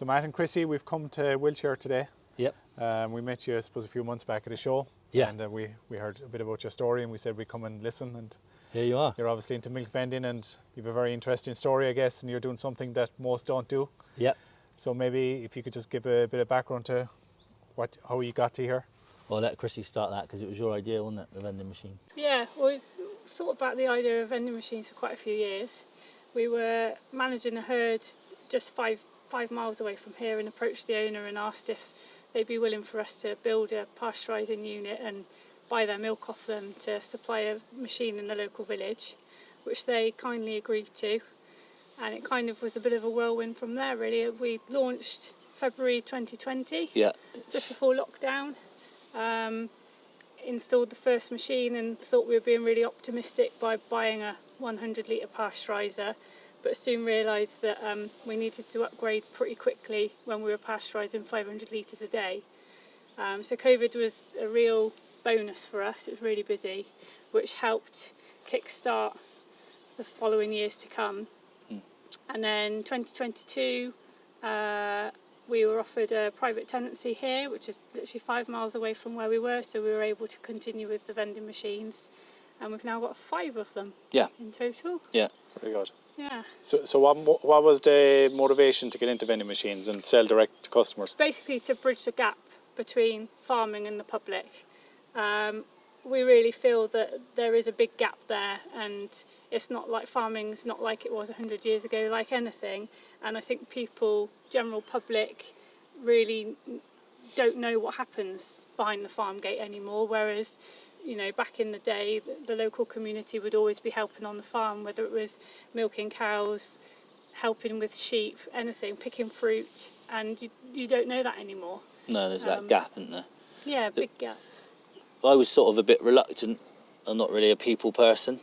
So Matt and Chrissie, we've come to Wiltshire today. Yep. We met you, I suppose, a few months back at a show. Yeah. And we heard a bit about your story, and we said we'd come and listen. And Here you are. you're obviously into milk vending, and you have a very interesting story, I guess, and you're doing something that most don't do. Yep. So maybe if you could just give a bit of background to how you got to here. Well, let Chrissie start that because it was your idea, wasn't it, the vending machine? Yeah, well, we've thought about the idea of vending machines for quite a few years. We were managing a herd just five miles away from here and approached the owner and asked if they'd be willing for us to build a pasteurising unit and buy their milk off them to supply a machine in the local village, which they kindly agreed to. And it kind of was a bit of a whirlwind from there, really. We launched February 2020, Yeah. just before lockdown. Installed the first machine and thought we were being really optimistic by buying a 100 litre pasteuriser, but soon realised that we needed to upgrade pretty quickly when we were pasteurising 500 litres a day. So COVID was a real bonus for us. It was really busy, which helped kickstart the following years to come. And then 2022, we were offered a private tenancy here, which is literally 5 miles away from where we were, so we were able to continue with the vending machines, and we've now got 5 of them in total. Yeah. Very good. Yeah. So what was the motivation to get into vending machines and sell direct to customers? Basically to bridge the gap between farming and the public. We really feel that there is a big gap there, and it's not like farming's not like it was 100 years ago, like anything. And I think people, general public, really don't know what happens behind the farm gate anymore. Whereas, you know, back in the day, the local community would always be helping on the farm, whether it was milking cows, helping with sheep, anything, picking fruit, and you don't know that anymore. No, there's that gap, isn't there? Yeah, big gap. I was sort of a bit reluctant. I'm not really a people person,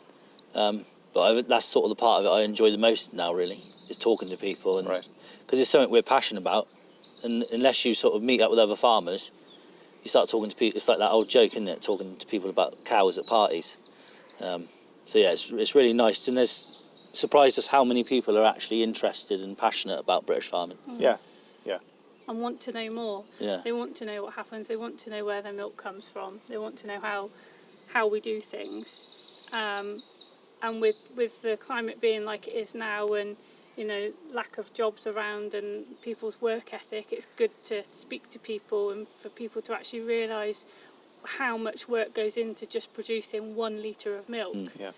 but that's sort of the part of it I enjoy the most now, really, is talking to people. And because it's something we're passionate about, and unless you sort of meet up with other farmers, you start talking to people. It's like that old joke, isn't it? Talking to people about cows at parties. So yeah, it's really nice, and there's surprised us how many people are actually interested and passionate about British farming. Yeah. And want to know more. Yeah. They want to know what happens. They want to know where their milk comes from. They want to know how we do things. And with the climate being like it is now, and you know, lack of jobs around and people's work ethic, it's good to speak to people and for people to actually realise how much work goes into just producing 1 litre of milk. Yeah.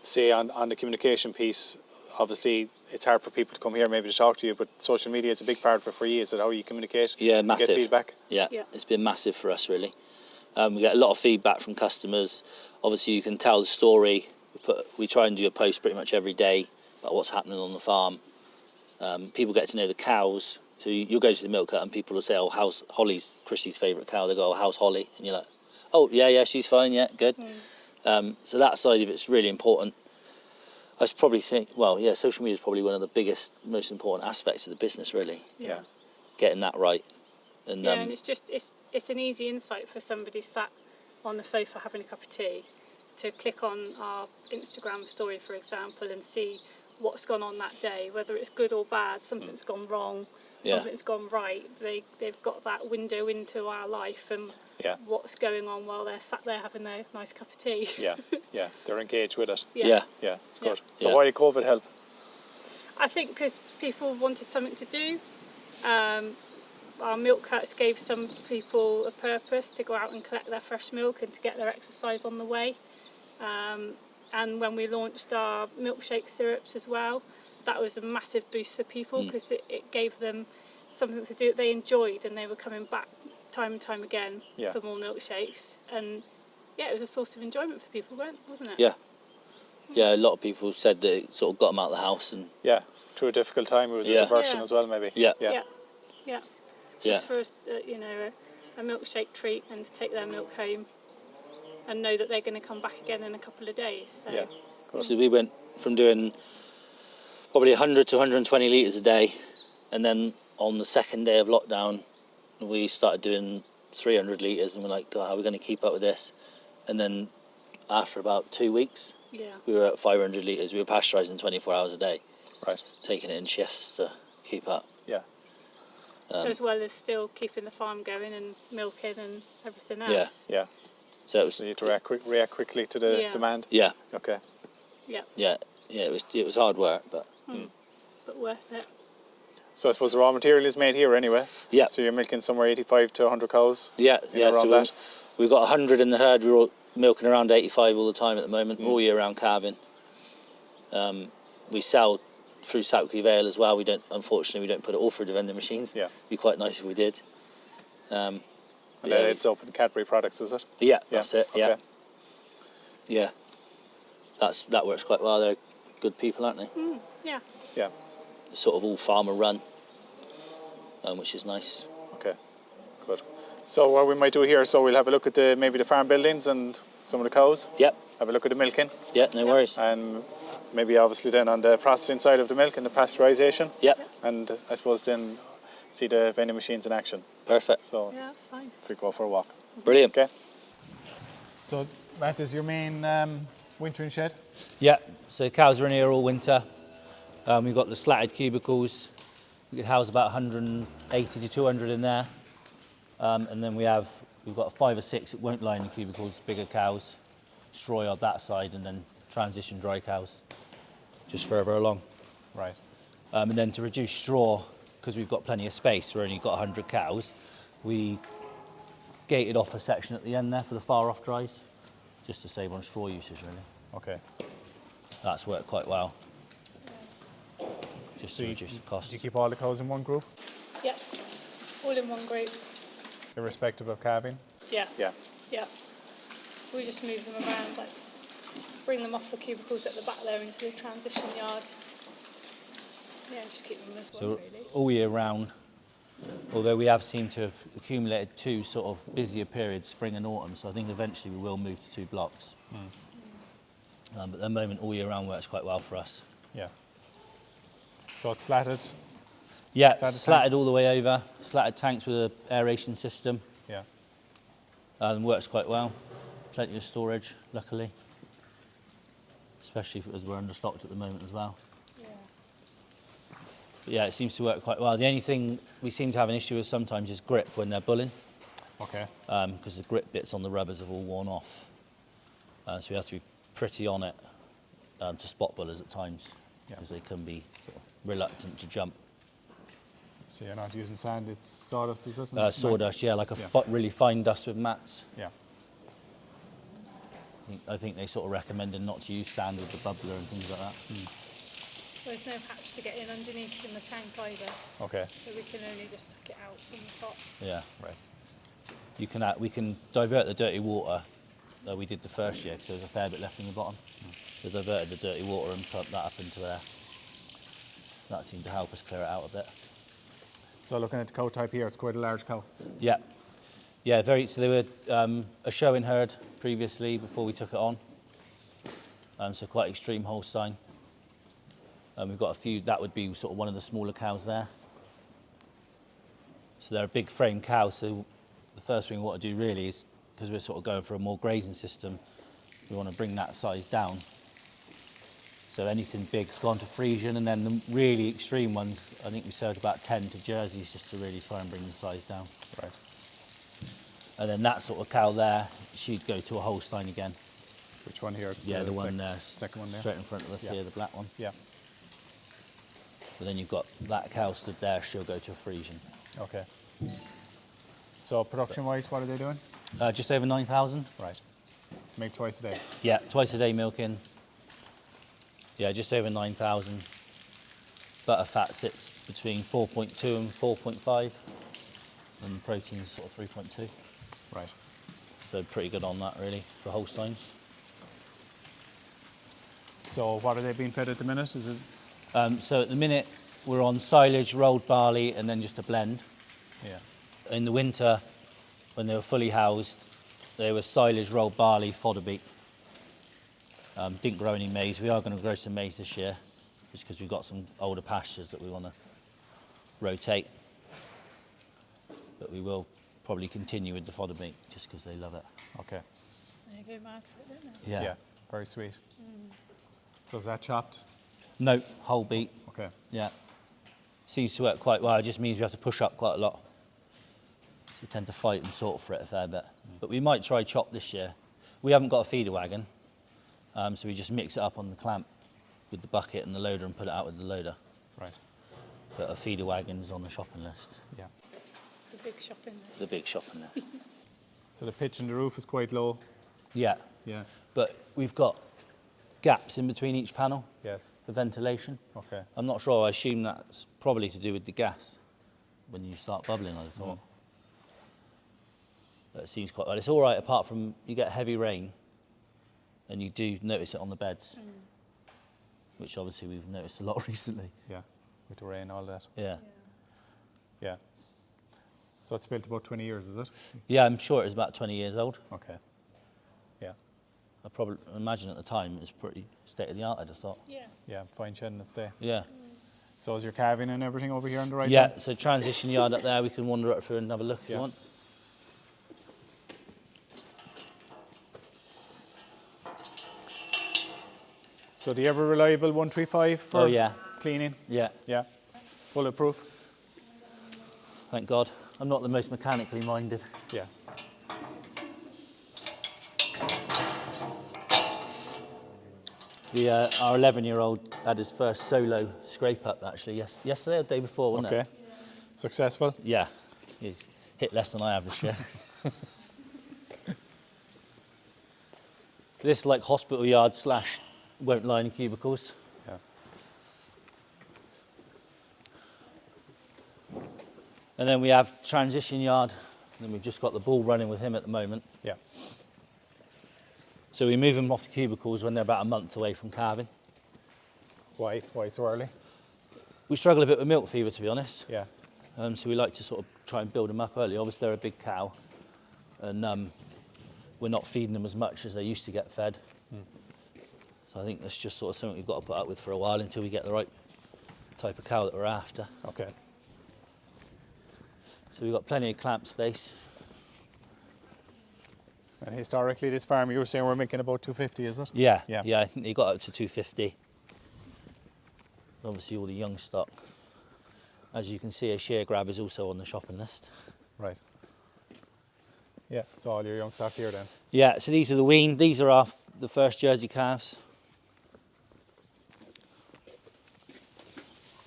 Say on the communication piece, obviously it's hard for people to come here maybe to talk to you, but social media is a big part for you. Is it how you communicate? Yeah, massive. Get feedback? Yeah, it's been massive for us, really. We get a lot of feedback from customers. Obviously, you can tell the story. We try and do a post pretty much every day about what's happening on the farm. People get to know the cows. So you'll go to the milk hut and people will say, oh, how's Holly's Chrissie's favourite cow? They go, oh, how's Holly? And you're like, oh, yeah, she's fine, yeah, good. So that side of it's really important. I probably think, social media is probably one of the biggest, most important aspects of the business, really. Yeah. Getting that right. And, and it's an easy insight for somebody sat on the sofa having a cup of tea to click on our Instagram story, for example, and see what's gone on that day, whether it's good or bad, something's gone wrong, something's gone right. They've got that window into our life and what's going on while they're sat there having their nice cup of tea. Yeah, they're engaged with it. Yeah, it's good. So why did COVID help? I think because people wanted something to do. Our milk huts gave some people a purpose to go out and collect their fresh milk and to get their exercise on the way. And when we launched our milkshake syrups as well, that was a massive boost for people because it gave them something to do that they enjoyed, and they were coming back time and time again for more milkshakes. And it was a source of enjoyment for people, wasn't it? Yeah, a lot of people said that it sort of got them out of the house. And through a difficult time, it was a diversion as well, maybe. Yeah. Just for a milkshake treat and to take their milk home and know that they're going to come back again in a couple of days. So we went from doing probably 100 to 120 litres a day, and then on the second day of lockdown we started doing 300 litres, and we're like, God, how are we going to keep up with this? And then after about 2 weeks we were at 500 litres. We were pasteurising 24 hours a day, taking it in shifts to keep up. Yeah. As well as still keeping the farm going and milking and everything Yeah. else. Yeah. So it was. So you had to react quickly to the Yeah. demand. Yeah. Okay. Yeah. Yeah. Yeah. It was hard work, but. But worth it. So I suppose the raw material is made here anyway. Yeah. So you're milking somewhere 85 to 100 cows. Yeah. Yeah. around So that. we've got 100 in the herd. We're all milking around 85 all the time at the moment, all year round calving. We sell through Southcliffe Vale as well. Unfortunately, we don't put it all through the vending machines. Yeah. It'd be quite nice if we did. And it's open Cadbury products, is it? Yeah, that's it. Yeah. Okay. Yeah. That works quite well. They're good people, aren't they? Yeah. Yeah. Sort of all farmer run, which is nice. Okay. Good. So what we might do here, so we'll have a look at maybe the farm buildings and some of the cows. Yep. Have a look at the milking. Yeah, no worries. And maybe obviously then on the processing side of the milk and the pasteurisation. Yep. And I suppose then see the vending machines in action. Perfect. So Yeah, that's fine. if we go for a walk. Brilliant. Okay. So that is your main wintering shed? Yeah, so cows are in here all winter. We've got the slatted cubicles. We can house about 180 to 200 in there. And then we've got 5 or 6 that won't lie in the cubicles, bigger cows, straw yard that side, and then transition dry cows just further along. Right. And then to reduce straw, because we've got plenty of space, we've only got 100 cows, we gated off a section at the end there for the far off dries, just to save on straw usage really. Okay. That's worked quite well, just to reduce the cost. Do you keep all the cows in one group, Yeah. All in one group. irrespective of calving? Yeah. Yeah. Yeah. We just move them around, like bring them off the cubicles at the back there into the transition yard. Yeah, just keep them as one, So really. all year round, although we have seemed to have accumulated 2 sort of busier periods, spring and autumn, so I think eventually we will move to 2 blocks. But at the moment, all year round works quite well for us. Yeah. So it's slatted? Yeah, Slatted slatted tanks? all the way over, slatted tanks with an aeration system, Yeah. works quite well. Plenty of storage, luckily, especially as we're understocked at the moment as well. Yeah. But yeah, it seems to work quite well. The only thing we seem to have an issue with sometimes is grip when they're bulling, Okay. because the grip bits on the rubbers have all worn off. So we have to be pretty on it to spot bullers at times, Yeah. because they can be sort of reluctant to jump. So you're not using sand, it's sawdust, is it? Sawdust, yeah, like a Yeah. really fine dust with mats. Yeah. I think they sort of recommended not to use sand with the bubbler and things like that. There's no hatch to get in underneath in the tank either, Okay. so we can only just suck it out from the top. Yeah, Right. we can divert the dirty water. We did the first year because there was a fair bit left in the bottom. So diverted the dirty water and pumped that up into there. That seemed to help us clear it out a bit. So looking at the cow type here, it's quite a large cow. Yeah, yeah. So they were a showing herd previously before we took it on. So quite extreme Holstein. We've got a few. That would be sort of one of the smaller cows there. So they're a big frame cow. So the first thing we want to do really is, because we're sort of going for a more grazing system, we want to bring that size down. So anything big's gone to Frisian, and then the really extreme ones, I think we sold about 10 to Jerseys just to really try and bring the size down. Right. And then that sort of cow there, she'd go to a Holstein again. Which one here? Yeah, the one there, Second one there. straight in front of us Yeah. here, the black one. Yeah. But then you've got that cow stood there, she'll go to a Frisian. Okay. So production-wise, what are they doing? Just over 9,000. Right. Make twice a day. Yeah, twice a day milking. Yeah, just over 9,000. Butter fat sits between 4.2 and 4.5, and protein's sort of 3.2. Right. So pretty good on that really for Holsteins. So what are they being fed at the minute? Is it? So at the minute we're on silage, rolled barley, and then just a blend. Yeah. In the winter, when they were fully housed, they were silage, rolled barley, fodder beet. Didn't grow any maize. We are going to grow some maize this year, just because we've got some older pastures that we want to rotate. But we will probably continue with the fodder beet, just because they love it. Okay. They go mad for it, don't they? Yeah. Very sweet. So is that chopped? No, whole beet. Okay. Yeah. Seems to work quite well. It just means we have to push up quite a lot. So we tend to fight and sort for it a fair bit. But we might try chop this year. We haven't got a feeder wagon, so we just mix it up on the clamp with the bucket and the loader and put it out with the loader. Right. But a feeder wagon is on the shopping list. Yeah. The big shopping list. The big shopping list. So the pitch in the roof is quite low. Yeah. Yeah. But we've got gaps in between each panel Yes. for ventilation. Okay. I'm not sure. I assume that's probably to do with the gas when you start bubbling, I thought. But it seems quite well. It's all right apart from you get heavy rain and you do notice it on the beds, which obviously we've noticed a lot recently. Yeah. With the rain, all that. Yeah. Yeah. So it's built about 20 years, is it? Yeah, I'm sure it was about 20 years old. Okay. Yeah. I probably imagine at the time it was pretty state of the art, I'd have thought. Yeah. Yeah. Fine shed in its day. Yeah. So is your calving and everything over here on the right? Yeah, then? so transition yard up there, we can wander up through and have a look if Yeah. you want. So the ever reliable 135 for Oh, yeah. cleaning? Yeah, Yeah. Bulletproof? thank God. I'm not the most mechanically minded. Yeah. Our 11-year-old had his first solo scrape up actually yesterday or the day before, wasn't Okay. it? Successful? Yeah, he's hit less than I have this year. This like hospital yard slash won't lie in cubicles. Yeah. And then we have transition yard, and then we've just got the ball running with him at the moment. Yeah. So we move them off the cubicles when they're about a month away from calving. Why? Why so early? We struggle a bit with milk fever, to be honest. Yeah. So we like to sort of try and build them up early. Obviously, they're a big cow, and we're not feeding them as much as they used to get fed. So I think that's just sort of something we've got to put up with for a while until we get the right type of cow that we're after. Okay. So we've got plenty of clamp space. And historically, this farm, you were saying we're making about 250, is it? Yeah, Yeah. I think they got up to 250. Obviously, all the young stock. As you can see, a shear grab is also on the shopping list. Right. Yeah. So all your young stock here then. Yeah, so these are the wean. These are the first Jersey calves.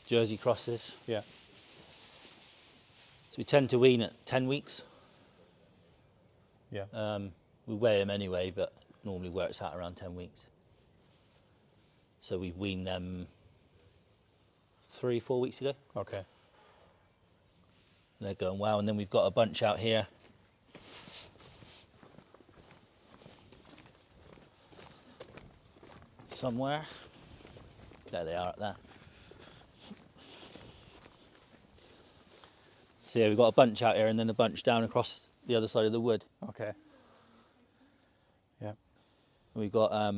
Jersey crosses. Yeah. So we tend to wean at 10 weeks. Yeah. We weigh them anyway, but normally works out around 10 weeks. So we weaned them 3-4 weeks ago. Okay. They're going well, and then we've got a bunch out here. Somewhere. There they are up there. So yeah, we've got a bunch out here and then a bunch down across the other side of the wood. Okay. Yeah. We've got, I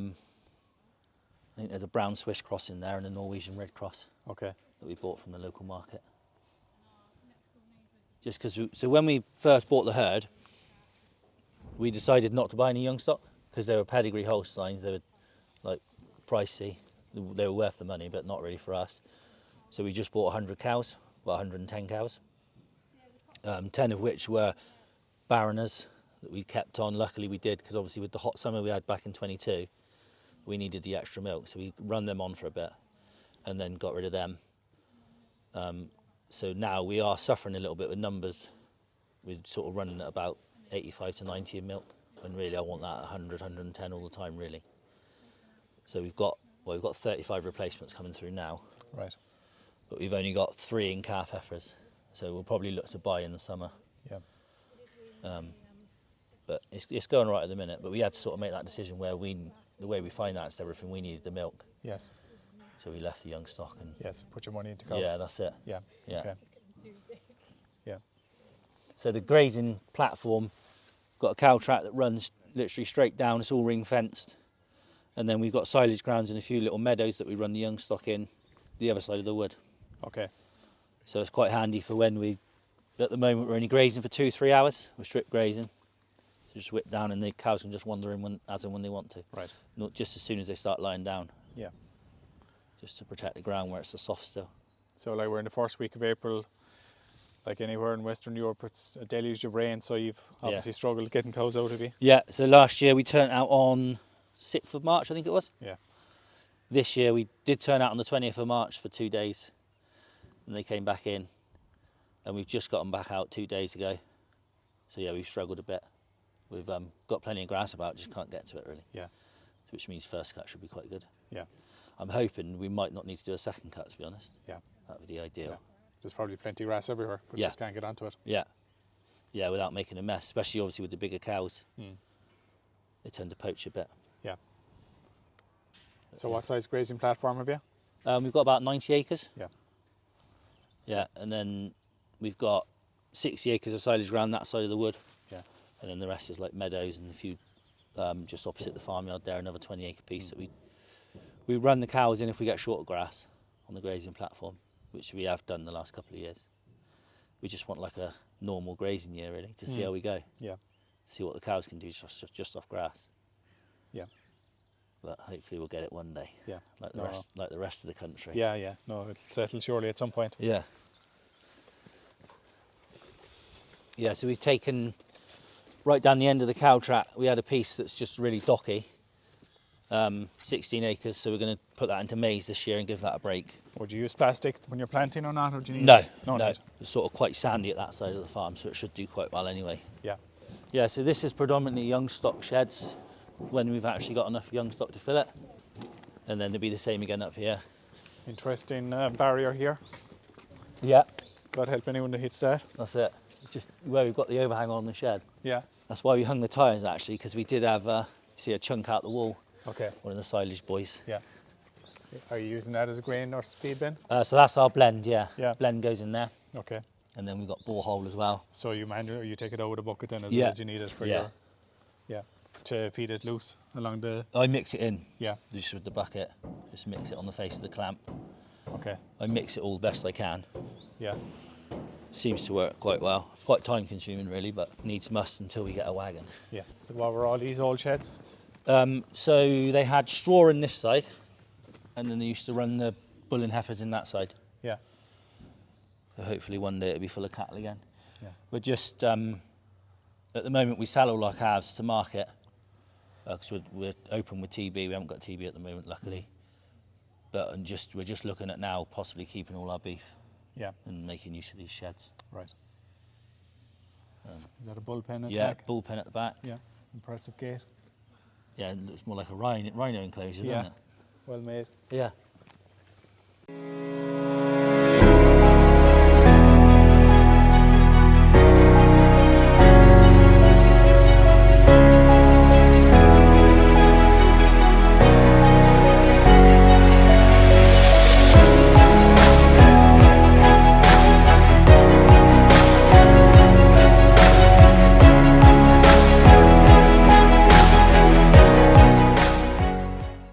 think there's a brown Swiss cross in there and a Norwegian red cross Okay. that we bought from the local market. Just because, so when we first bought the herd, we decided not to buy any young stock because they were pedigree Holsteins. They were like pricey. They were worth the money, but not really for us. So we just bought 100 cows, well 110 cows, 10 of which were Baroners that we kept on. Luckily we did, because obviously with the hot summer we had back in 22, we needed the extra milk. So we run them on for a bit and then got rid of them. So now we are suffering a little bit with numbers. We're sort of running at about 85 to 90 in milk, and really I want that 100, 110 all the time really. So we've got 35 replacements coming through now, Right. but we've only got 3 in calf heifers, so we'll probably look to buy in the summer. Yeah. But it's going right at the minute, but we had to sort of make that decision where the way we financed everything, we needed the milk, Yes. so we left the young stock and Yes. Put your money into cows. yeah, that's it. Yeah. Yeah. Okay. Yeah. So the grazing platform, got a cow track that runs literally straight down, it's all ring fenced. And then we've got silage grounds and a few little meadows that we run the young stock in, the other side of the wood. Okay. So it's quite handy for when at the moment we're only grazing for 2-3 hours, we're strip grazing. So just whip down and the cows can just wander in as and when they want to. Right. Not just as soon as they start lying down, Yeah. just to protect the ground where it's so soft still. So like we're in the first week of April, like anywhere in Western Europe, it's a deluge of rain, so you've obviously struggled getting cows out of you. Yeah, so last year we turned out on 6th of March, I think it was. Yeah. This year we did turn out on the 20th of March for 2 days, and they came back in, and we've just got them back out 2 days ago. So yeah, we've struggled a bit. We've got plenty of grass about, just can't get to it really. Yeah. Which means first cut should be quite good. Yeah. I'm hoping we might not need to do a second cut, to be honest. Yeah. That would be the ideal. Yeah. There's probably plenty of grass everywhere, but just can't get onto it. Yeah. Yeah, without making a mess, especially obviously with the bigger cows. Mm. They tend to poach a bit. Yeah. So what size grazing platform have you? We've got about 90 acres. Yeah. Yeah, and then we've got 60 acres of silage ground that side of the wood. Yeah. And then the rest is like meadows and a few just opposite the farmyard there, another 20 acre piece that we run the cows in if we get short of grass on the grazing platform, which we have done the last couple of years. We just want like a normal grazing year really to see how we go. Yeah. See what the cows can do just off grass. Yeah. But hopefully we'll get it one day. Yeah. Like the rest of the country. Yeah, yeah. No, it'll settle surely at some point. Yeah. Yeah, so we've taken right down the end of the cow track. We had a piece that's just really docky, 16 acres. So we're going to put that into maize this year and give that a break. Would you use plastic when you're planting or not? Or do you need No. need? It's sort of quite sandy at that side of the farm, so it should do quite well anyway. Yeah. Yeah, so this is predominantly young stock sheds when we've actually got enough young stock to fill it. And then it'll be the same again up here. Interesting barrier here. Yeah. God help anyone that hits that. That's it. It's just where we've got the overhang on the shed. Yeah. That's why we hung the tyres actually, because we did have, see a chunk out the wall. Okay. One of the silage boys. Yeah. Are you using that as a grain or feed bin? So that's our blend, yeah. Yeah. Blend goes in there. Okay. And then we've got borehole as well. So you manually, you take it out with a bucket then as Yeah. well as you need it for your, to feed it loose along the, I mix it in, yeah. just with the bucket. Just mix it on the face of the clamp. Okay. I mix it all the best I can. Yeah. Seems to work quite well. Quite time consuming really, but needs must until we get a wagon. Yeah. So what were all these old sheds? So they had straw in this side, and then they used to run the bull and heifers in that side. Yeah. So hopefully one day it'll be full of cattle again. Yeah. We're just, at the moment we sell all our calves to market, because we're open with TB. We haven't got TB at the moment, luckily. But we're just looking at now possibly keeping all our beef. Yeah. And making use of these sheds. Right. Is that a bullpen at the Yeah, back? bullpen at the back. Yeah. Impressive gate. Yeah, it looks more like a rhino enclosure, doesn't it? Well made. Yeah.